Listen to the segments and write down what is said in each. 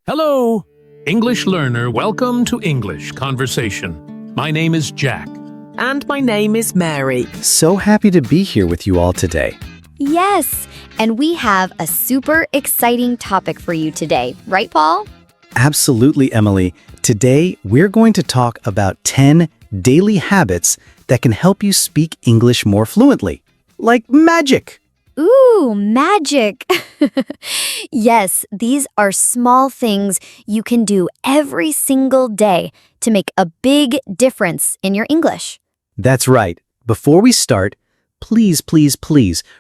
Hello, English learner. Welcome to English.Conversation. My name is Jack. And my name is Mary. So happy to be here with you all today. Yes, and we have a super exciting topic for you today, right, Paul? Absolutely, Emily. Today, we're going to talk about 10 daily habits that can help you speak English more fluently. Like magic. Ooh, magic. Yes, these are small things you can do every single day to make a big difference in your English. That's right. Before we start, please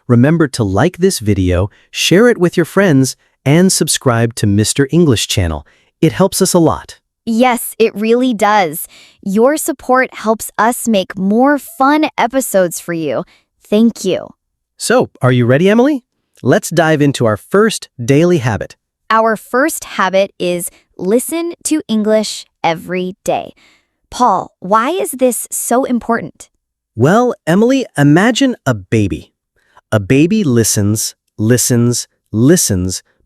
remember to like this video, share it with your friends, and subscribe to Mr. English channel. It helps us a lot. Yes, it really does. Your support helps us make more fun episodes for you. Thank you. So, are you ready, Emily? Let's dive into our first daily habit. Our first habit is listen to English every day. Paul, why is this so important? Well, Emily, imagine a baby. A baby listens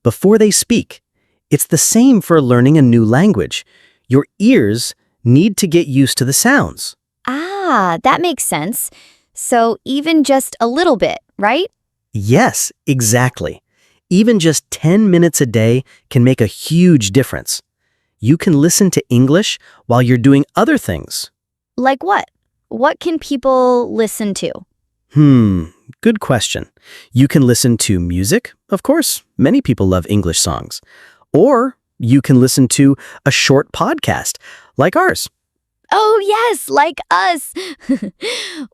before they speak. It's the same for learning a new language. Your ears need to get used to the sounds. Ah, that makes sense. So even just a little bit, right? Yes, exactly. Even just 10 minutes a day can make a huge difference. You can listen to English while you're doing other things. Like what? What can people listen to? Good question. You can listen to music, of course. Many people love English songs. Or you can listen to a short podcast, like ours. Oh, yes, like us.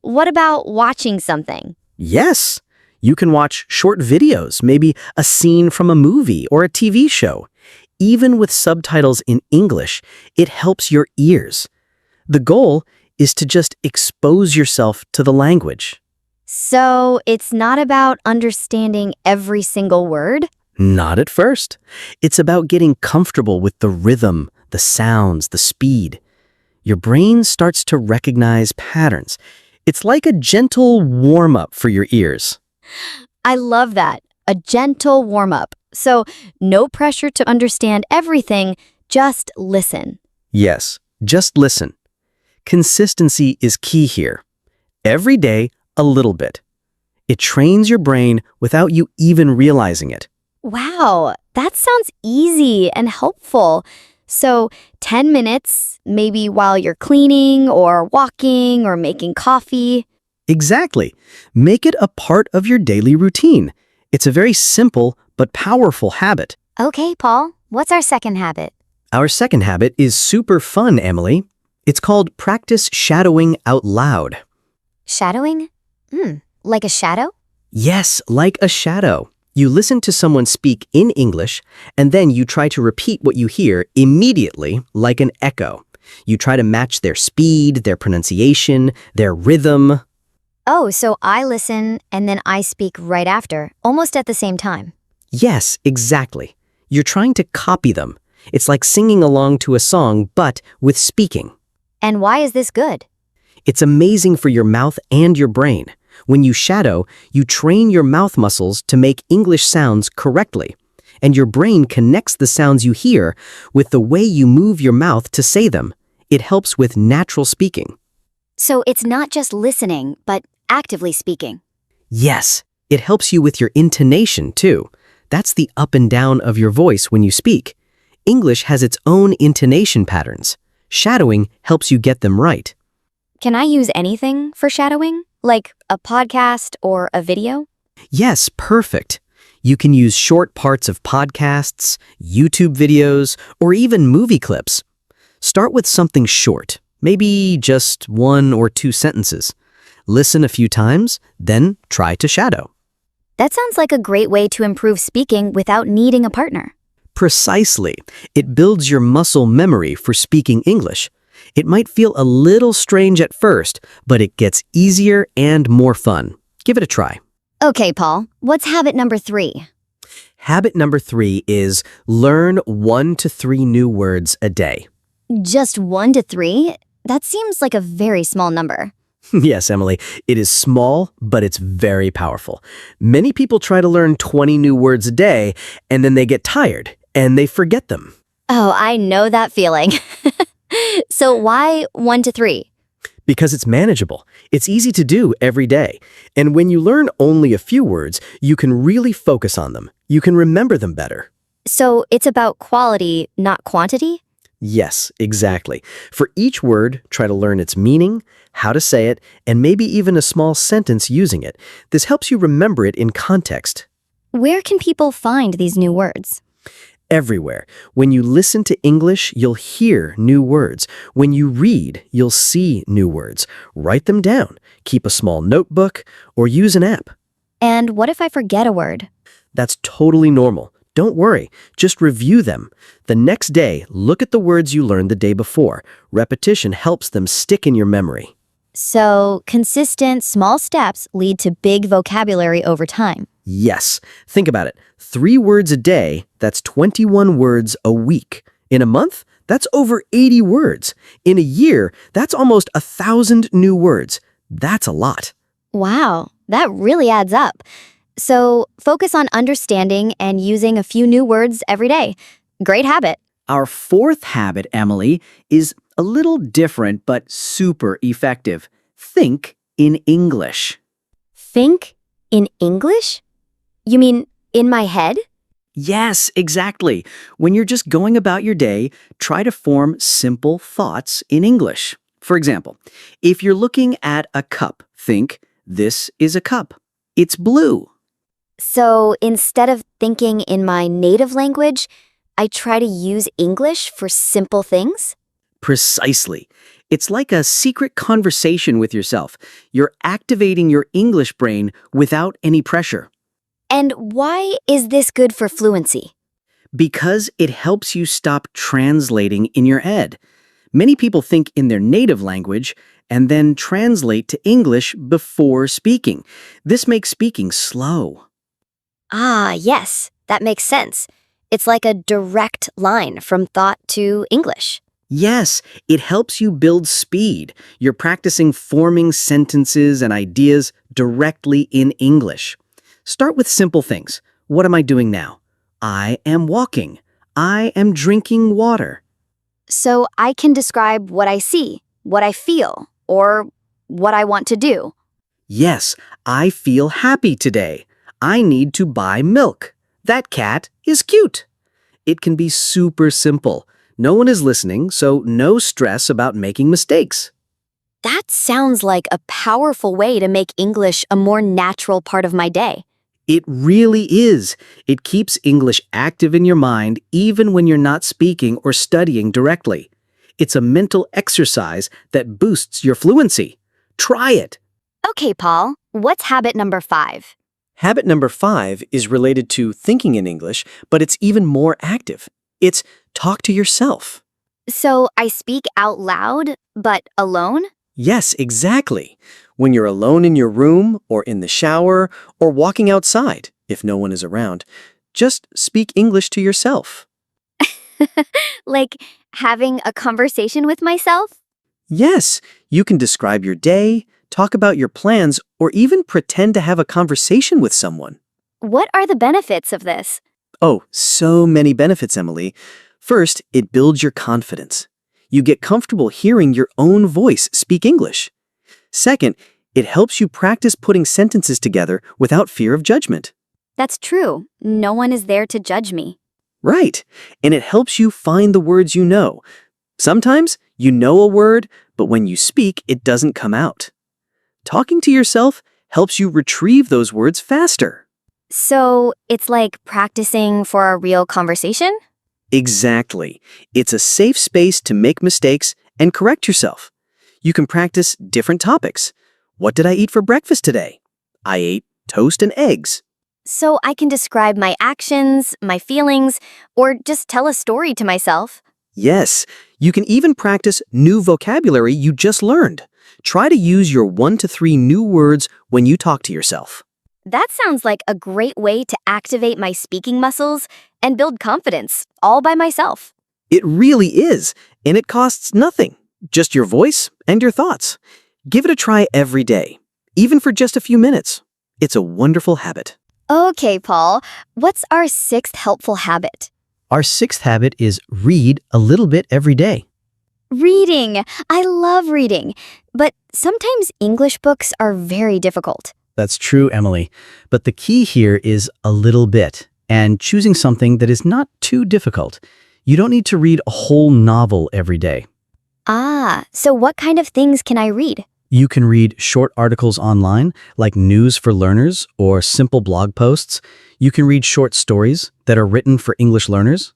What about watching something? Yes, you can watch short videos, maybe a scene from a movie or a TV show. Even with subtitles in English, it helps your ears. The goal is to just expose yourself to the language. So it's not about understanding every single word? Not at first. It's about getting comfortable with the rhythm, the sounds, the speed. Your brain starts to recognize patterns. It's like a gentle warm-up for your ears. I love that. A gentle warm-up. So no pressure to understand everything, just listen. Yes, just listen. Consistency is key here. Every day, a little bit. It trains your brain without you even realizing it. Wow, that sounds easy and helpful. So 10 minutes, maybe while you're cleaning or walking or making coffee. Exactly. Make it a part of your daily routine. It's a very simple but powerful habit. Okay, Paul, what's our second habit? Our second habit is super fun, Emily. It's called practice shadowing out loud. Shadowing? Like a shadow? Yes, like a shadow. You listen to someone speak in English, and then you try to repeat what you hear immediately, like an echo. You try to match their speed, their pronunciation, their rhythm. Oh, so I listen and then I speak right after, almost at the same time. Yes, exactly. You're trying to copy them. It's like singing along to a song, but with speaking. And why is this good? It's amazing for your mouth and your brain. When you shadow, you train your mouth muscles to make English sounds correctly, and your brain connects the sounds you hear with the way you move your mouth to say them. It helps with natural speaking. So it's not just listening, but actively speaking. Yes, it helps you with your intonation, too. That's the up and down of your voice when you speak. English has its own intonation patterns. Shadowing helps you get them right. Can I use anything for shadowing? Like a podcast or a video? Yes, perfect. You can use short parts of podcasts, YouTube videos, or even movie clips. Start with something short, maybe just 1 or 2 sentences. Listen a few times, then try to shadow. That sounds like a great way to improve speaking without needing a partner. Precisely. It builds your muscle memory for speaking English. It might feel a little strange at first, but it gets easier and more fun. Give it a try. Okay, Paul, what's habit number 3? Habit number 3 is learn 1 to 3 new words a day. Just 1 to 3? That seems like a very small number. Yes, Emily, it is small, but it's very powerful. Many people try to learn 20 new words a day, and then they get tired, and they forget them. Oh, I know that feeling. So why 1 to 3? Because it's manageable. It's easy to do every day. And when you learn only a few words, you can really focus on them. You can remember them better. So it's about quality, not quantity? Yes, exactly. For each word, try to learn its meaning, how to say it, and maybe even a small sentence using it. This helps you remember it in context. Where can people find these new words? Everywhere. When you listen to English, you'll hear new words. When you read, you'll see new words. Write them down. Keep a small notebook or use an app. And what if I forget a word? That's totally normal. Don't worry. Just review them. The next day, look at the words you learned the day before. Repetition helps them stick in your memory. So consistent, small steps lead to big vocabulary over time. Yes. Think about it. 3 words a day, that's 21 words a week. In a month, that's over 80 words. In a year, that's almost 1,000 new words. That's a lot. Wow, that really adds up. So focus on understanding and using a few new words every day. Great habit. Our 4th habit, Emily, is a little different but super effective. Think in English. Think in English? You mean in my head? Yes, exactly. When you're just going about your day, try to form simple thoughts in English. For example, if you're looking at a cup, think, this is a cup. It's blue. So instead of thinking in my native language, I try to use English for simple things? Precisely. It's like a secret conversation with yourself. You're activating your English brain without any pressure. And why is this good for fluency? Because it helps you stop translating in your head. Many people think in their native language and then translate to English before speaking. This makes speaking slow. Ah, yes, that makes sense. It's like a direct line from thought to English. Yes, it helps you build speed. You're practicing forming sentences and ideas directly in English. Start with simple things. What am I doing now? I am walking. I am drinking water. So I can describe what I see, what I feel, or what I want to do. Yes, I feel happy today. I need to buy milk. That cat is cute. It can be super simple. No one is listening, so no stress about making mistakes. That sounds like a powerful way to make English a more natural part of my day. It really is. It keeps English active in your mind even when you're not speaking or studying directly. It's a mental exercise that boosts your fluency. Try it. Okay, Paul, what's habit number 5? Habit number 5 is related to thinking in English, but it's even more active. It's talk to yourself. So I speak out loud, but alone? Yes, exactly. When you're alone in your room or in the shower or walking outside, if no one is around, just speak English to yourself. Like having a conversation with myself? Yes, you can describe your day, talk about your plans, or even pretend to have a conversation with someone. What are the benefits of this? Oh, so many benefits, Emily. First, it builds your confidence. You get comfortable hearing your own voice speak English. Second, it helps you practice putting sentences together without fear of judgment. That's true. No one is there to judge me. Right, and it helps you find the words you know. Sometimes you know a word, but when you speak, it doesn't come out. Talking to yourself helps you retrieve those words faster. So it's like practicing for a real conversation? Exactly. It's a safe space to make mistakes and correct yourself. You can practice different topics. What did I eat for breakfast today? I ate toast and eggs. So I can describe my actions, my feelings, or just tell a story to myself. Yes, you can even practice new vocabulary you just learned. Try to use your 1 to 3 new words when you talk to yourself. That sounds like a great way to activate my speaking muscles and build confidence all by myself. It really is, and it costs nothing. Just your voice and your thoughts. Give it a try every day, even for just a few minutes. It's a wonderful habit. Okay, Paul, what's our 6th helpful habit? Our sixth habit is read a little bit every day. Reading. I love reading. But sometimes English books are very difficult. That's true, Emily. But the key here is a little bit and choosing something that is not too difficult. You don't need to read a whole novel every day. Ah, so what kind of things can I read? You can read short articles online, like news for learners or simple blog posts. You can read short stories that are written for English learners.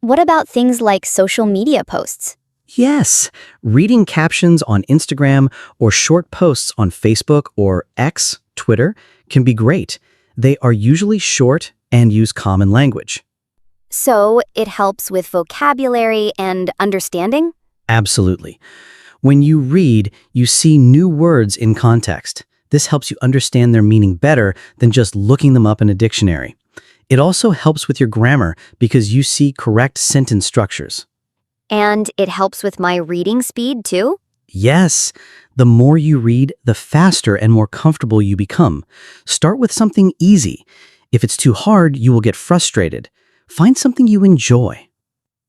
What about things like social media posts? Yes, reading captions on Instagram or short posts on Facebook or X, Twitter, can be great. They are usually short and use common language. So it helps with vocabulary and understanding? Absolutely. When you read, you see new words in context. This helps you understand their meaning better than just looking them up in a dictionary. It also helps with your grammar because you see correct sentence structures. And it helps with my reading speed too? Yes, the more you read, the faster and more comfortable you become. Start with something easy. If it's too hard, you will get frustrated. Find something you enjoy.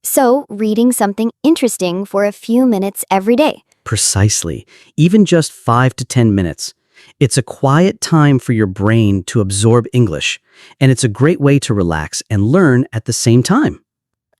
So, reading something interesting for a few minutes every day. Precisely. Even just 5 to 10 minutes. It's a quiet time for your brain to absorb English, and it's a great way to relax and learn at the same time.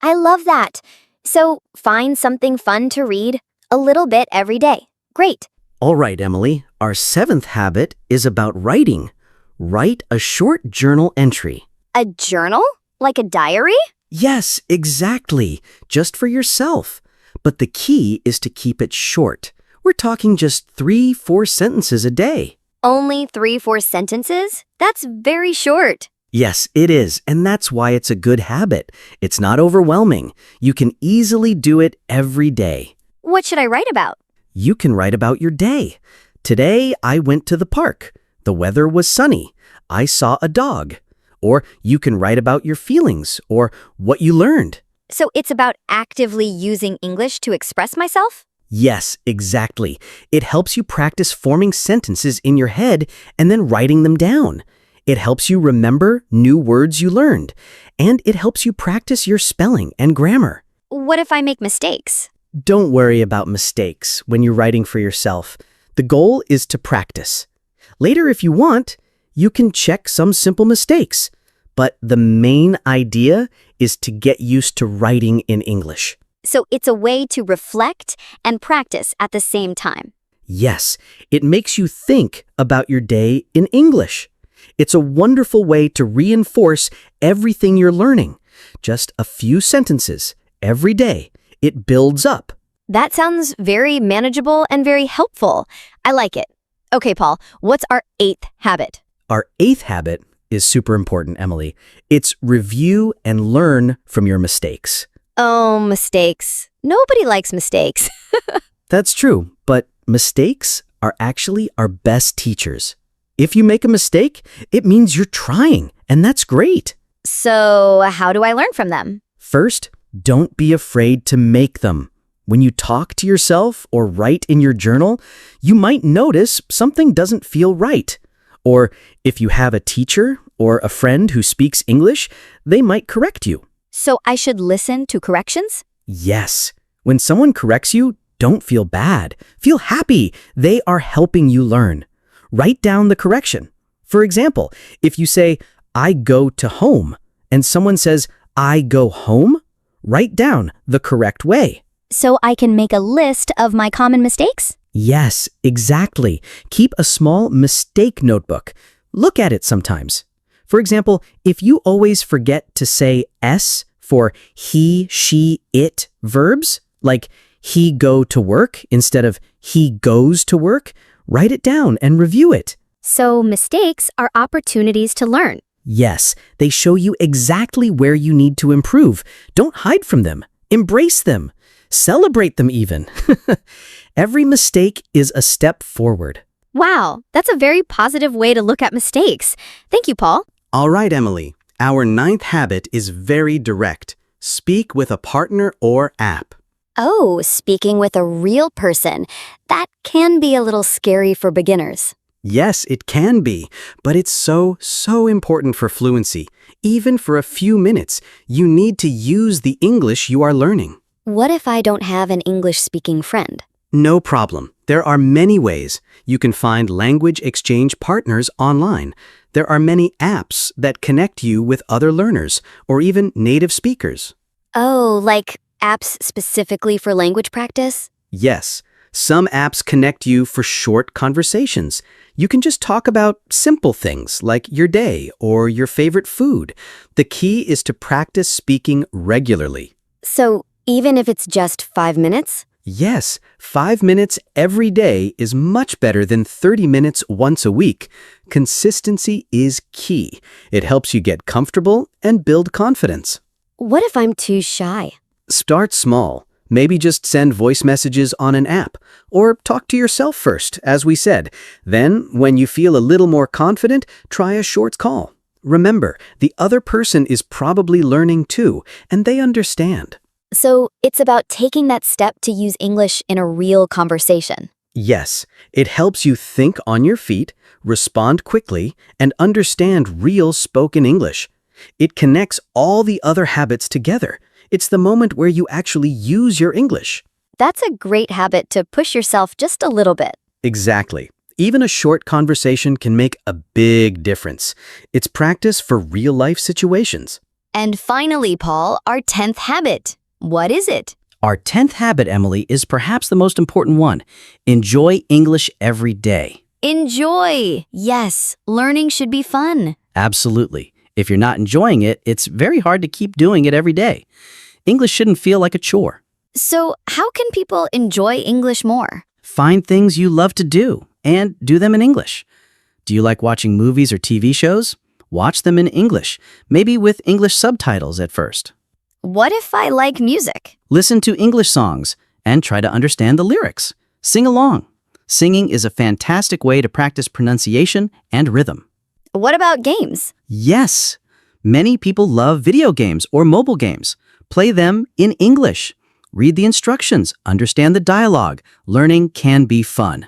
I love that. So, find something fun to read a little bit every day. Great. All right, Emily, our seventh habit is about writing. Write a short journal entry. A journal? Like a diary? Yes, exactly. Just for yourself. But the key is to keep it short. We're talking just 3-4 sentences a day. Only 3-4 sentences? That's very short. Yes, it is, and that's why it's a good habit. It's not overwhelming. You can easily do it every day. What should I write about? You can write about your day. Today, I went to the park. The weather was sunny. I saw a dog. Or you can write about your feelings or what you learned. So it's about actively using English to express myself? Yes, exactly. It helps you practice forming sentences in your head and then writing them down. It helps you remember new words you learned. And it helps you practice your spelling and grammar. What if I make mistakes? Don't worry about mistakes when you're writing for yourself. The goal is to practice. Later, if you want, you can check some simple mistakes. But the main idea is to get used to writing in English. So it's a way to reflect and practice at the same time. Yes, it makes you think about your day in English. It's a wonderful way to reinforce everything you're learning. Just a few sentences every day. It builds up. That sounds very manageable and very helpful. I like it. Okay, Paul, what's our 8th habit? Our 8th habit is super important, Emily. It's review and learn from your mistakes. Oh, mistakes. Nobody likes mistakes. That's true, but mistakes are actually our best teachers. If you make a mistake, it means you're trying, and that's great. So, how do I learn from them? First, don't be afraid to make them. When you talk to yourself or write in your journal, you might notice something doesn't feel right. Or if you have a teacher or a friend who speaks English, they might correct you. So I should listen to corrections? Yes. When someone corrects you, don't feel bad. Feel happy. They are helping you learn. Write down the correction. For example, if you say, I go to home, and someone says, I go home, write down the correct way. So I can make a list of my common mistakes? Yes, exactly. Keep a small mistake notebook. Look at it sometimes. For example, if you always forget to say S for he, she, it verbs, like he go to work instead of he goes to work, write it down and review it. So mistakes are opportunities to learn. Yes, they show you exactly where you need to improve. Don't hide from them. Embrace them. Celebrate them even. Every mistake is a step forward. Wow, that's a very positive way to look at mistakes. Thank you, Paul. All right, Emily. Our 9th habit is very direct. Speak with a partner or app. Oh, speaking with a real person. That can be a little scary for beginners. Yes, it can be, but it's so important for fluency. Even for a few minutes, you need to use the English you are learning. What if I don't have an English-speaking friend? No problem. There are many ways. You can find language exchange partners online. There are many apps that connect you with other learners or even native speakers. Oh, like apps specifically for language practice? Yes, some apps connect you for short conversations. You can just talk about simple things like your day or your favorite food. The key is to practice speaking regularly. So even if it's just 5 minutes? Yes, 5 minutes every day is much better than 30 minutes once a week. Consistency is key. It helps you get comfortable and build confidence. What if I'm too shy? Start small. Maybe just send voice messages on an app, or talk to yourself first, as we said. Then, when you feel a little more confident, try a short call. Remember, the other person is probably learning too, and they understand. So it's about taking that step to use English in a real conversation. Yes, it helps you think on your feet, respond quickly, and understand real spoken English. It connects all the other habits together. It's the moment where you actually use your English. That's a great habit to push yourself just a little bit. Exactly. Even a short conversation can make a big difference. It's practice for real-life situations. And finally, Paul, our 10th habit. What is it? Our 10th habit, Emily, is perhaps the most important one. Enjoy English every day. Enjoy! Yes, learning should be fun. Absolutely. If you're not enjoying it, it's very hard to keep doing it every day. English shouldn't feel like a chore. So how can people enjoy English more? Find things you love to do and do them in English. Do you like watching movies or TV shows? Watch them in English, maybe with English subtitles at first. What if I like music? Listen to English songs and try to understand the lyrics. Sing along. Singing is a fantastic way to practice pronunciation and rhythm. What about games? Yes, many people love video games or mobile games. Play them in English. Read the instructions, understand the dialogue. Learning can be fun.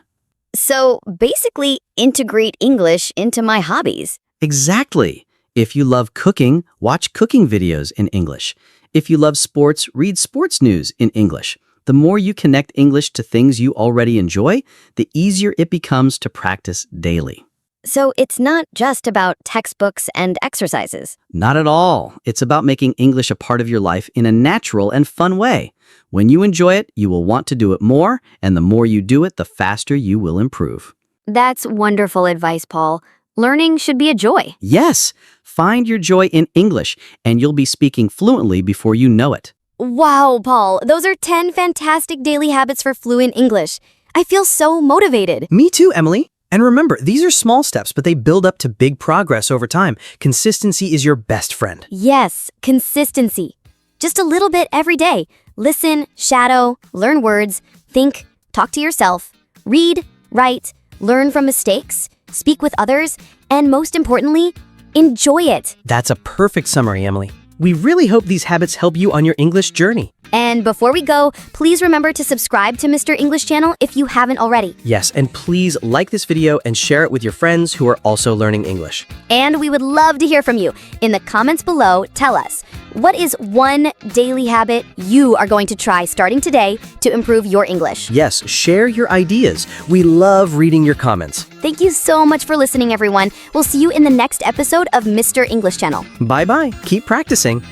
So basically, integrate English into my hobbies. Exactly. If you love cooking, watch cooking videos in English. If you love sports, read sports news in English. The more you connect English to things you already enjoy, the easier it becomes to practice daily. So it's not just about textbooks and exercises. Not at all. It's about making English a part of your life in a natural and fun way. When you enjoy it, you will want to do it more, and the more you do it, the faster you will improve. That's wonderful advice, Paul. Learning should be a joy. Yes, find your joy in English, and you'll be speaking fluently before you know it. Wow, Paul, those are 10 fantastic daily habits for fluent English. I feel so motivated. Me too, Emily. And remember, these are small steps, but they build up to big progress over time. Consistency is your best friend. Yes, consistency. Just a little bit every day. Listen, shadow, learn words, think, talk to yourself, read, write, learn from mistakes, speak with others, and most importantly, enjoy it. That's a perfect summary, Emily. We really hope these habits help you on your English journey. And before we go, please remember to subscribe to Mr. English channel if you haven't already. Yes, and please like this video and share it with your friends who are also learning English. And we would love to hear from you. In the comments below, tell us, what is one daily habit you are going to try starting today to improve your English? Yes, share your ideas. We love reading your comments. Thank you so much for listening, everyone. We'll see you in the next episode of Mr. English channel. Bye-bye. Keep practicing.